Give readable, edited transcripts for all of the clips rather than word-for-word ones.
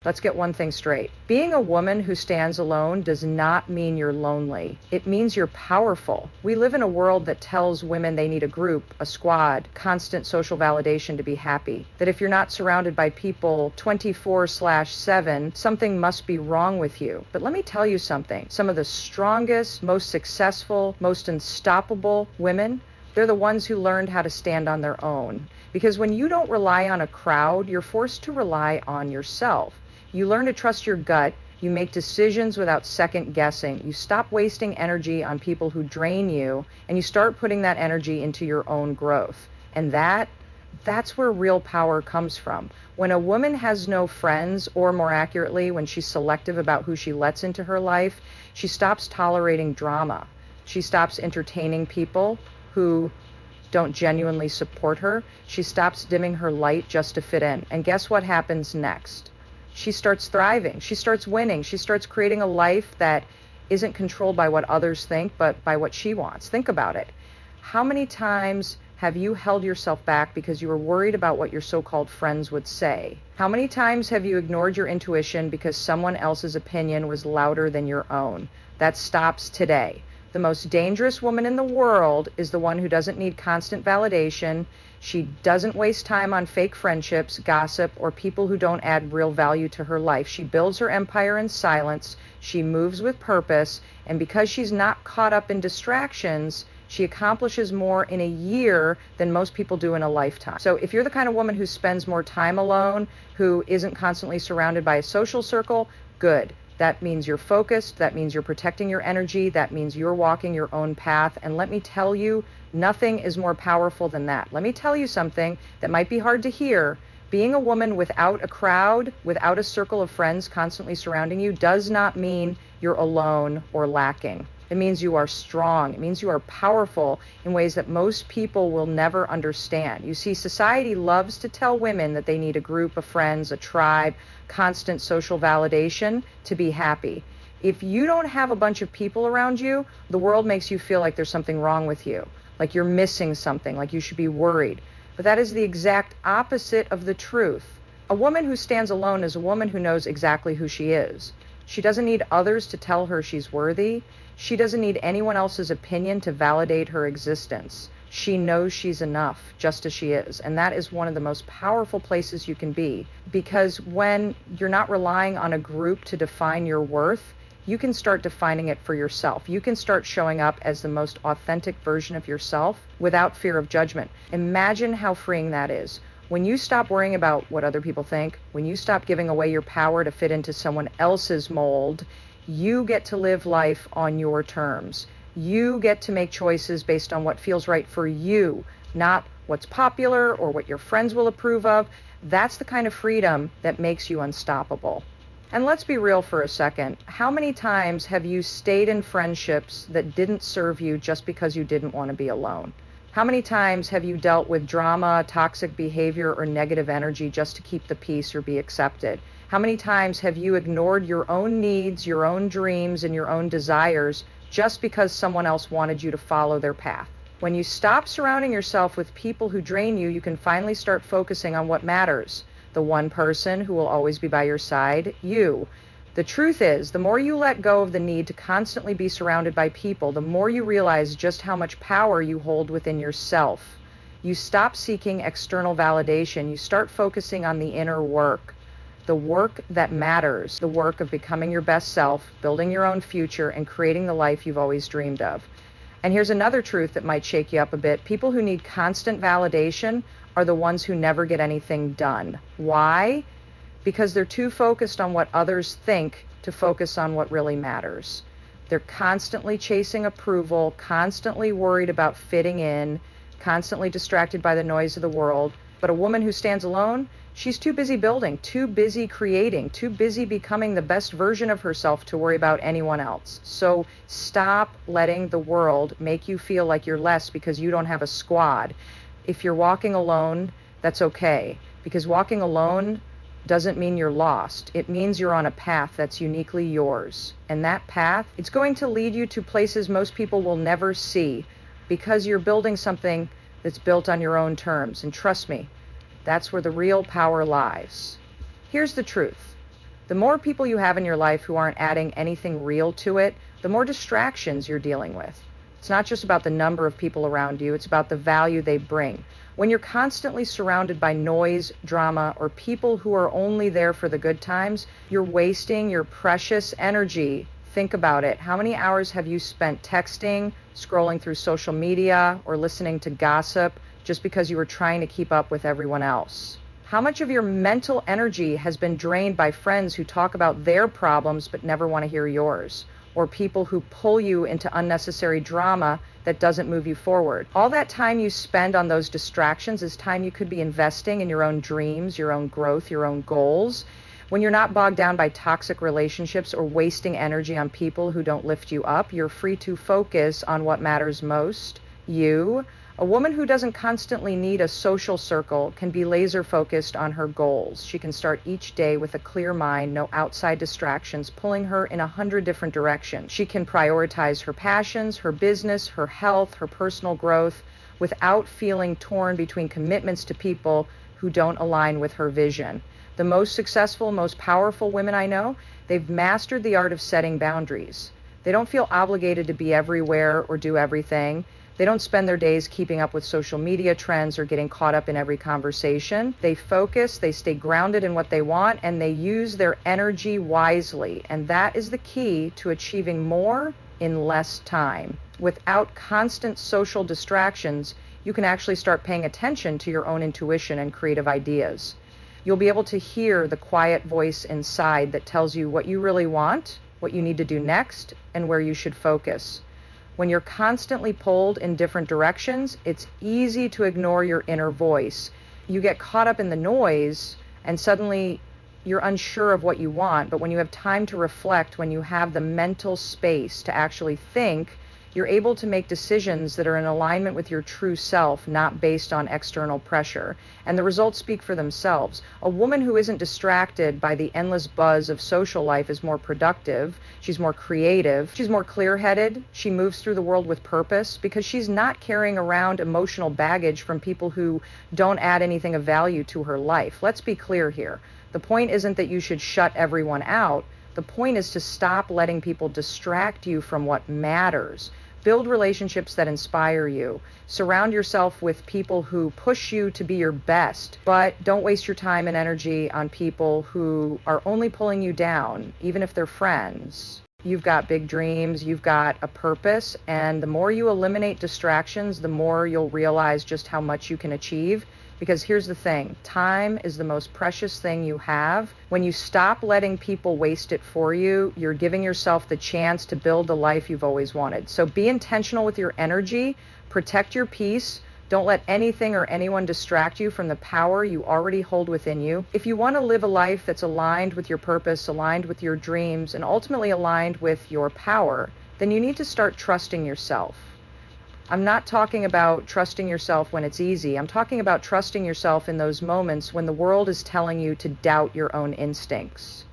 Let's get one thing straight. Being a woman who stands alone does not mean you're lonely. It means you're powerful. We live in a world that tells women they need a group, a squad, constant social validation to be happy. That if you're not surrounded by people 24/7, something must be wrong with you. But let me tell you something. Some of the strongest, most successful, most unstoppable women, they're the ones who learned how to stand on their own. Because when you don't rely on a crowd, you're forced to rely on yourself. You learn to trust your gut. You make decisions without second guessing. You stop wasting energy on people who drain you, and you start putting that energy into your own growth. And that's where real power comes from. When a woman has no friends, or more accurately, when she's selective about who she lets into her life, she stops tolerating drama. She stops entertaining people who don't genuinely support her. She stops dimming her light just to fit in. And guess what happens next? She starts thriving. She starts winning. She starts creating a life that isn't controlled by what others think, but by what she wants. Think about it. How many times have you held yourself back because you were worried about what your so-called friends would say? How many times have you ignored your intuition because someone else's opinion was louder than your own? That stops today. The most dangerous woman in the world is the one who doesn't need constant validation. She doesn't waste time on fake friendships, gossip, or people who don't add real value to her life. She builds her empire in silence. She moves with purpose. And because she's not caught up in distractions, she accomplishes more in a year than most people do in a lifetime. So if you're the kind of woman who spends more time alone, who isn't constantly surrounded by a social circle, good. That means you're focused. That means you're protecting your energy. That means you're walking your own path. And let me tell you, nothing is more powerful than that. Let me tell you something that might be hard to hear. Being a woman without a crowd, without a circle of friends constantly surrounding you, does not mean you're alone or lacking. It means you are strong. It means you are powerful in ways that most people will never understand. You see, society loves to tell women that they need a group of friends, a tribe, constant social validation to be happy. If you don't have a bunch of people around you, the world makes you feel like there's something wrong with you, like you're missing something, like you should be worried. But that is the exact opposite of the truth. A woman who stands alone is a woman who knows exactly who she is. She doesn't need others to tell her she's worthy. She doesn't need anyone else's opinion to validate her existence. She knows she's enough just as she is. And that is one of the most powerful places you can be. Because when you're not relying on a group to define your worth, you can start defining it for yourself. You can start showing up as the most authentic version of yourself without fear of judgment. Imagine how freeing that is. When you stop worrying about what other people think, when you stop giving away your power to fit into someone else's mold, you get to live life on your terms. You get to make choices based on what feels right for you, not what's popular or what your friends will approve of. That's the kind of freedom that makes you unstoppable. And let's be real for a second. How many times have you stayed in friendships that didn't serve you just because you didn't want to be alone? How many times have you dealt with drama, toxic behavior, or negative energy just to keep the peace or be accepted? How many times have you ignored your own needs, your own dreams, and your own desires just because someone else wanted you to follow their path? When you stop surrounding yourself with people who drain you, you can finally start focusing on what matters. The one person who will always be by your side, you. The truth is, the more you let go of the need to constantly be surrounded by people, the more you realize just how much power you hold within yourself. You stop seeking external validation. You start focusing on the inner work, the work that matters, the work of becoming your best self, building your own future, and creating the life you've always dreamed of. And here's another truth that might shake you up a bit. People who need constant validation are the ones who never get anything done. Why? Because they're too focused on what others think to focus on what really matters. They're constantly chasing approval, constantly worried about fitting in, constantly distracted by the noise of the world. But a woman who stands alone, she's too busy building, too busy creating, too busy becoming the best version of herself to worry about anyone else. So stop letting the world make you feel like you're less because you don't have a squad. If you're walking alone, that's okay, because walking alone doesn't mean you're lost. It means you're on a path that's uniquely yours. And that path, it's going to lead you to places most people will never see, because you're building something that's built on your own terms. And trust me, that's where the real power lies. Here's the truth. The more people you have in your life who aren't adding anything real to it, the more distractions you're dealing with. It's not just about the number of people around you, it's about the value they bring. When you're constantly surrounded by noise, drama, or people who are only there for the good times, you're wasting your precious energy. Think about it. How many hours have you spent texting, scrolling through social media, or listening to gossip just because you were trying to keep up with everyone else? How much of your mental energy has been drained by friends who talk about their problems but never want to hear yours? Or people who pull you into unnecessary drama that doesn't move you forward? All that time you spend on those distractions is time you could be investing in your own dreams, your own growth, your own goals. When you're not bogged down by toxic relationships or wasting energy on people who don't lift you up, you're free to focus on what matters most, you. A woman who doesn't constantly need a social circle can be laser focused on her goals. She can start each day with a clear mind, no outside distractions pulling her in 100 different directions. She can prioritize her passions, her business, her health, her personal growth without feeling torn between commitments to people who don't align with her vision. The most successful, most powerful women I know, they've mastered the art of setting boundaries. They don't feel obligated to be everywhere or do everything. They don't spend their days keeping up with social media trends or getting caught up in every conversation. They focus, they stay grounded in what they want, and they use their energy wisely. And that is the key to achieving more in less time. Without constant social distractions, you can actually start paying attention to your own intuition and creative ideas. You'll be able to hear the quiet voice inside that tells you what you really want, what you need to do next, and where you should focus. When you're constantly pulled in different directions, it's easy to ignore your inner voice. You get caught up in the noise and suddenly you're unsure of what you want. But when you have time to reflect, when you have the mental space to actually think, you're able to make decisions that are in alignment with your true self, not based on external pressure. And the results speak for themselves. A woman who isn't distracted by the endless buzz of social life is more productive, she's more creative, she's more clear-headed, she moves through the world with purpose because she's not carrying around emotional baggage from people who don't add anything of value to her life. Let's be clear here. The point isn't that you should shut everyone out. The point is to stop letting people distract you from what matters. Build relationships that inspire you. Surround yourself with people who push you to be your best, but don't waste your time and energy on people who are only pulling you down, even if they're friends. You've got big dreams, you've got a purpose, and the more you eliminate distractions, the more you'll realize just how much you can achieve. Because here's the thing, time is the most precious thing you have. When you stop letting people waste it for you, you're giving yourself the chance to build the life you've always wanted. So be intentional with your energy, protect your peace, don't let anything or anyone distract you from the power you already hold within you. If you want to live a life that's aligned with your purpose, aligned with your dreams, and ultimately aligned with your power, then you need to start trusting yourself. I'm not talking about trusting yourself when it's easy. I'm talking about trusting yourself in those moments when the world is telling you to doubt your own instincts.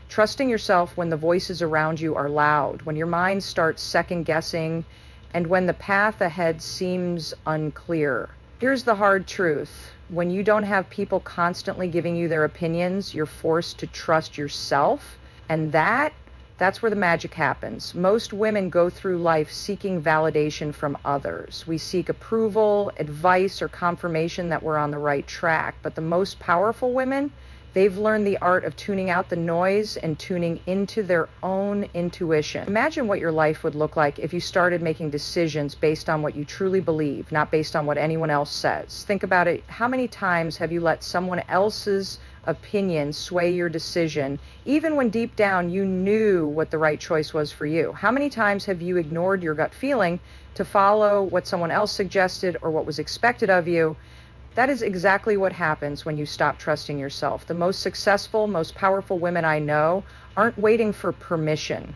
Trusting yourself when the voices around you are loud, when your mind starts second guessing, and when the path ahead seems unclear. Here's the hard truth. When you don't have people constantly giving you their opinions, you're forced to trust yourself, and that's where the magic happens. Most women go through life seeking validation from others. We seek approval, advice, or confirmation that we're on the right track. But the most powerful women, they've learned the art of tuning out the noise and tuning into their own intuition. Imagine what your life would look like if you started making decisions based on what you truly believe, not based on what anyone else says. Think about it. How many times have you let someone else's opinion sway your decision, even when deep down you knew what the right choice was for you? How many times have you ignored your gut feeling to follow what someone else suggested or what was expected of you? That is exactly what happens when you stop trusting yourself. The most successful, most powerful women I know aren't waiting for permission.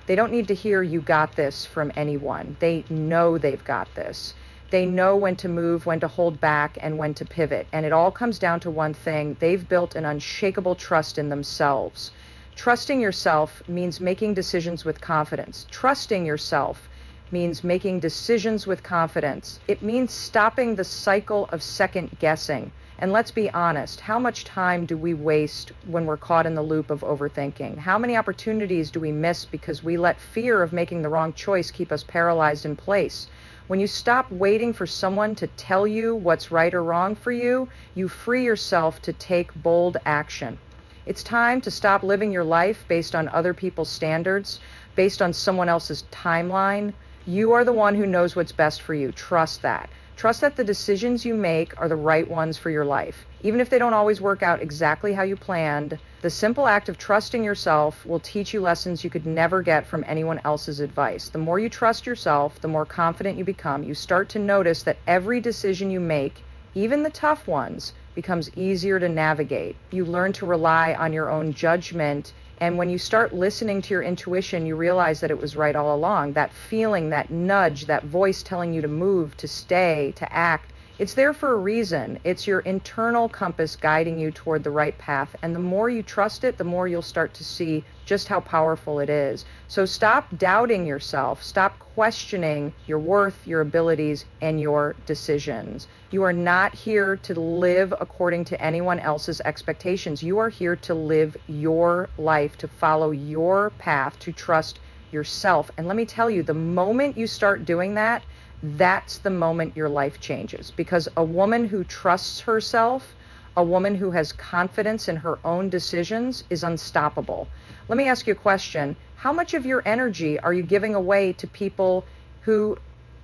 They don't need to hear "you got this" from anyone. They know they've got this. They know when to move, when to hold back, and when to pivot. And it all comes down to one thing. They've built an unshakable trust in themselves. Trusting yourself means making decisions with confidence. Trusting yourself means making decisions with confidence. It means stopping the cycle of second guessing And let's be honest, how much time do we waste when we're caught in the loop of overthinking? How many opportunities do we miss because we let fear of making the wrong choice keep us paralyzed in place? When you stop waiting for someone to tell you what's right or wrong for you, you free yourself to take bold action. It's time to stop living your life based on other people's standards, based on someone else's timeline. You are the one who knows what's best for you. Trust that. Trust that the decisions you make are the right ones for your life. Even if they don't always work out exactly how you planned, the simple act of trusting yourself will teach you lessons you could never get from anyone else's advice. The more you trust yourself, the more confident you become. You start to notice that every decision you make, even the tough ones, becomes easier to navigate. You learn to rely on your own judgment. And when you start listening to your intuition, you realize that it was right all along. That feeling, that nudge, that voice telling you to move, to stay, to act, it's there for a reason. It's your internal compass guiding you toward the right path. And the more you trust it, the more you'll start to see just how powerful it is. So stop doubting yourself. Stop questioning your worth, your abilities, and your decisions. You are not here to live according to anyone else's expectations. You are here to live your life, to follow your path, to trust yourself. And let me tell you, the moment you start doing that, that's the moment your life changes. Because a woman who trusts herself, a woman who has confidence in her own decisions, is unstoppable. Let me ask you a question. How much of your energy are you giving away to people who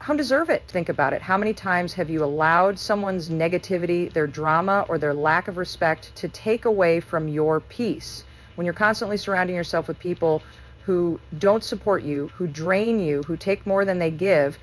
don't deserve it? Think about it. How many times have you allowed someone's negativity, their drama, or their lack of respect to take away from your peace? When you're constantly surrounding yourself with people who don't support you, who drain you, who take more than they give,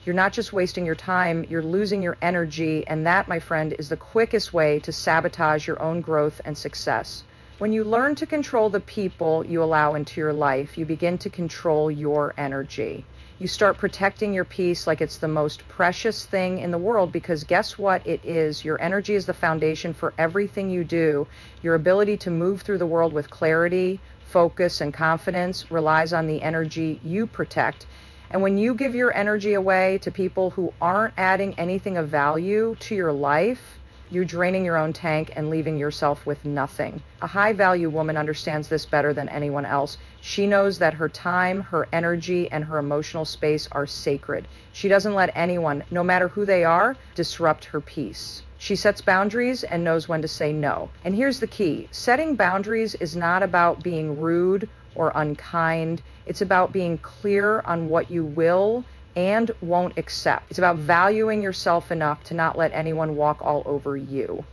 you're not just wasting your time, you're losing your energy, and that, my friend, is the quickest way to sabotage your own growth and success. When you learn to control the people you allow into your life, you begin to control your energy. You start protecting your peace like it's the most precious thing in the world, because guess what it is? Your energy is the foundation for everything you do. Your ability to move through the world with clarity, focus, and confidence relies on the energy you protect. And when you give your energy away to people who aren't adding anything of value to your life, you're draining your own tank and leaving yourself with nothing. A high-value woman understands this better than anyone else. She knows that her time, her energy, and her emotional space are sacred. She doesn't let anyone, no matter who they are, disrupt her peace. She sets boundaries and knows when to say no. And here's the key. Setting boundaries is not about being rude or unkind. It's about being clear on what you will and won't accept. It's about valuing yourself enough to not let anyone walk all over you.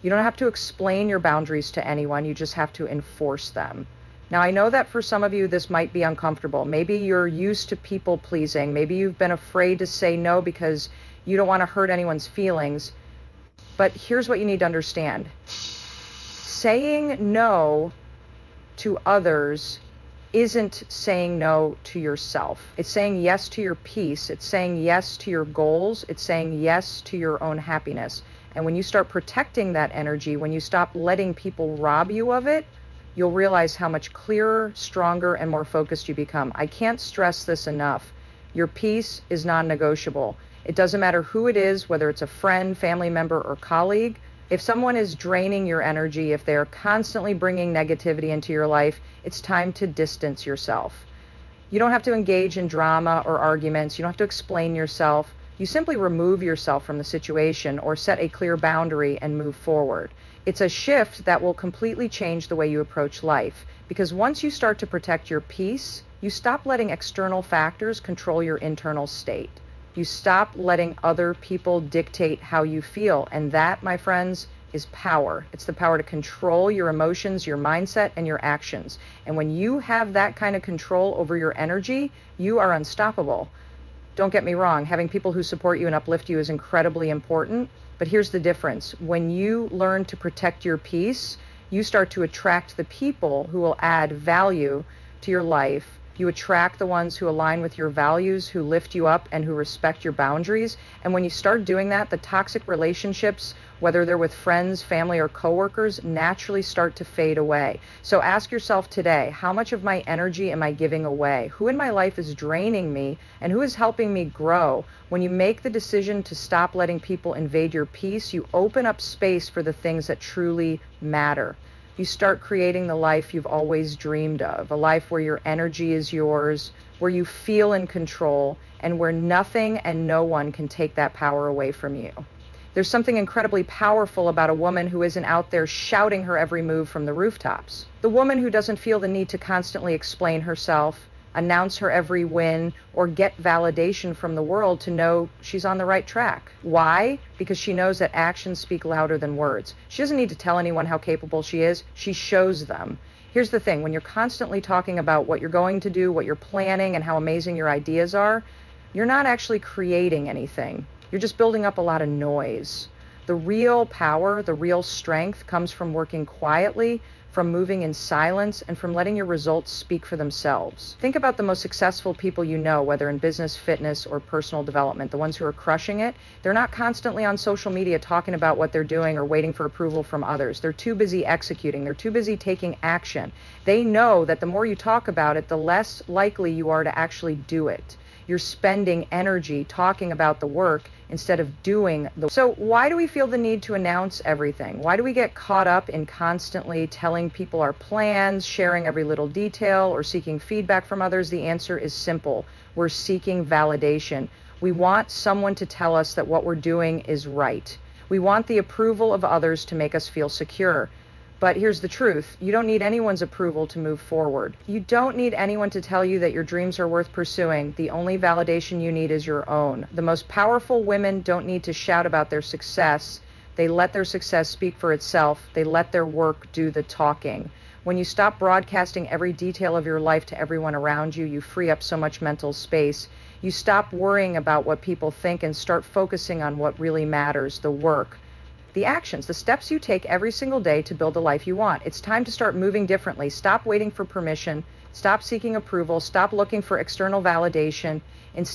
You don't have to explain your boundaries to anyone. You just have to enforce them. Now, I know that for some of you, this might be uncomfortable. Maybe you're used to people pleasing. Maybe you've been afraid to say no because you don't want to hurt anyone's feelings. But here's what you need to understand. Saying no to others isn't saying no to yourself. It's saying yes to your peace. It's saying yes to your goals. It's saying yes to your own happiness. And when you start protecting that energy, when you stop letting people rob you of it, you'll realize how much clearer, stronger, and more focused you become. I can't stress this enough. Your peace is non-negotiable. It doesn't matter who it is, whether it's a friend, family member, or colleague. If someone is draining your energy, if they're constantly bringing negativity into your life, it's time to distance yourself. You don't have to engage in drama or arguments. You don't have to explain yourself. You simply remove yourself from the situation or set a clear boundary and move forward. It's a shift that will completely change the way you approach life, because once you start to protect your peace, you stop letting external factors control your internal state. You stop letting other people dictate how you feel. And that, my friends, is power. It's the power to control your emotions, your mindset, and your actions. And when you have that kind of control over your energy, you are unstoppable. Don't get me wrong, having people who support you and uplift you is incredibly important. But here's the difference. When you learn to protect your peace, you start to attract the people who will add value to your life, You attract the ones who align with your values, who lift you up, and who respect your boundaries. And when you start doing that, the toxic relationships, whether they're with friends, family, or coworkers, naturally start to fade away. So ask yourself today, how much of my energy am I giving away? Who in my life is draining me, and who is helping me grow? When you make the decision to stop letting people invade your peace, you open up space for the things that truly matter. You start creating the life you've always dreamed of, a life where your energy is yours, where you feel in control, and where nothing and no one can take that power away from you. There's something incredibly powerful about a woman who isn't out there shouting her every move from the rooftops. The woman who doesn't feel the need to constantly explain herself, announce her every win, or get validation from the world to know she's on the right track. Why? Because she knows that actions speak louder than words. She doesn't need to tell anyone how capable she is. She shows them. Here's the thing. When you're constantly talking about what you're going to do, what you're planning, and how amazing your ideas are, you're not actually creating anything. You're just building up a lot of noise. The real power, the real strength comes from working quietly, from moving in silence, and from letting your results speak for themselves. Think about the most successful people you know, whether in business, fitness, or personal development, the ones who are crushing it. They're not constantly on social media talking about what they're doing or waiting for approval from others. They're too busy executing. They're too busy taking action. They know that the more you talk about it, the less likely you are to actually do it. You're spending energy talking about the work instead of doing the work. So why do we feel the need to announce everything? Why do we get caught up in constantly telling people our plans, sharing every little detail, or seeking feedback from others? The answer is simple. We're seeking validation. We want someone to tell us that what we're doing is right. We want the approval of others to make us feel secure. But here's the truth. You don't need anyone's approval to move forward. You don't need anyone to tell you that your dreams are worth pursuing. The only validation you need is your own. The most powerful women don't need to shout about their success. They let their success speak for itself. They let their work do the talking. When you stop broadcasting every detail of your life to everyone around you, you free up so much mental space. You stop worrying about what people think and start focusing on what really matters, the work. The actions, the steps you take every single day to build the life you want. It's time to start moving differently. Stop waiting for permission. Stop seeking approval. Stop looking for external validation. Instead,